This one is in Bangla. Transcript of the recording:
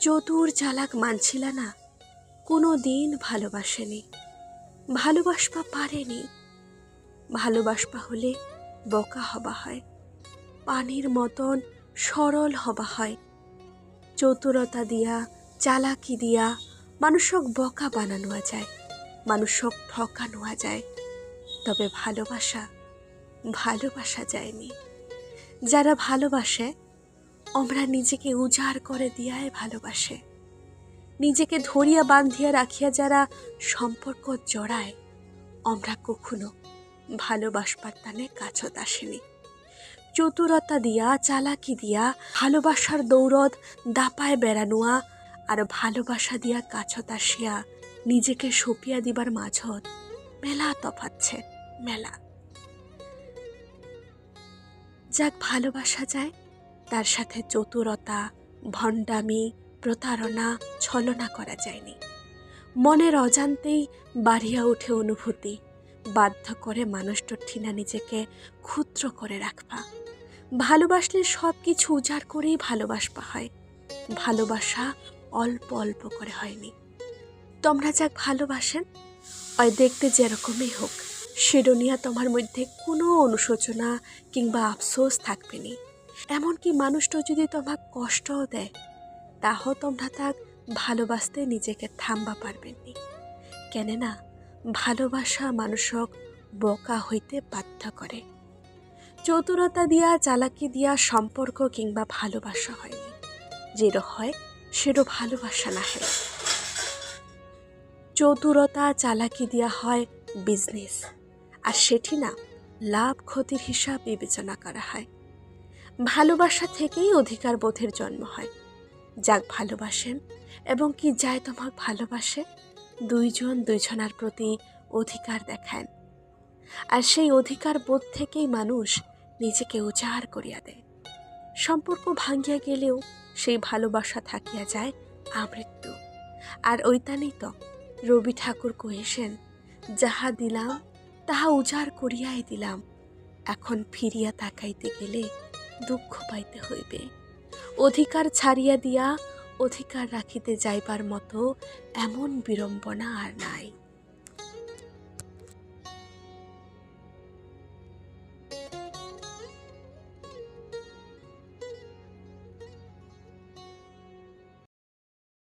চতুর চালাক মানছিলা না, কোনো দিন ভালোবাসেনি, ভালোবাসবা পারেনি। ভালোবাসবা হলে বোকা হবা হয়, পানির মতন সরল হবা হয়। চতুরতা দিয়া চালাকি দিয়া মানুষক বোকা বানানো যায়, মানুষক ঠকানো যায়। তবে ভালোবাসা যায়নি। যারা ভালোবাসে আমরা নিজেকে উজাড় করে দিয়াই ভালোবাসে। নিজেকে ধরিয়া বান্ধিয়া রাখিয়া যারা সম্পর্ক জড়ায় আমরা কখনো ভালোবাসবার টানে কাছত আসেনি। চতুরতা দিয়া চালাকি দিয়া ভালোবাসার দৌড়ত দাপায় বেড়ানোয়া আর ভালোবাসা দিয়া কাছত আসিয়া নিজেকে সপিয়া দিবার মাঝত মেলা তফাচ্ছে, মেলা। যাক ভালোবাসা যায় তার সাথে চতুরতা, ভণ্ডামি, প্রতারণা, ছলনা করা যায়নি। মনের অজান্তেই বাড়িয়া ওঠে অনুভূতি, বাধ্য করে মানুষটার ঠিনা নিজেকে ক্ষুদ্র করে রাখবা। ভালোবাসলে সব কিছু উজাড় করেই ভালোবাসবা হয়, ভালোবাসা অল্প অল্প করে হয়নি। তোমরা যাক ভালোবাসেন ওই দেখতে যেরকমই হোক সেডনিয়া তোমার মধ্যে কোনো অনুশোচনা কিংবা আফসোস থাকবে নি। এমনকি মানুষটা যদি তোমার কষ্টও দেয় তাও তোমরা তাক ভালোবাসতে নিজেকে থামবা পারবেন নি। কেননা ভালোবাসা মানুষক বোকা হইতে বাধ্য করে। চতুরতা দিয়া চালাকি দিয়া সম্পর্ক কিংবা ভালোবাসা হয়নি, যেটা হয় সেটা ভালোবাসা না হয়। চতুরতা চালাকি দিয়া হয় বিজনেস, আর সেটি না লাভ ক্ষতির হিসাব বিবেচনা করা হয়। ভালোবাসা থেকেই অধিকার বোধের জন্ম হয়। যাক ভালোবাসেন এবং কি যায় তোমাক ভালোবাসে দুইজন দুইজনার প্রতি অধিকার দেখান, আর সেই অধিকার বোধ থেকেই মানুষ নিজেকে উজাড় করিয়া দেয়। সম্পর্ক ভাঙ্গিয়া গেলেও সেই ভালোবাসা থাকিয়া যায় আমৃত্যু। আর ওইতানেই তো রবি ঠাকুর কহিসেন, যাহা দিলাম তাহা উজাড় করিয়াই দিলাম, এখন ফিরিয়া তাকাইতে গেলে দুঃখ পাইতে হইবে। অধিকার ছাড়িয়া দিয়া অধিকার রাখিতে যাইবার মতো এমন বিড়ম্বনা আর নাই।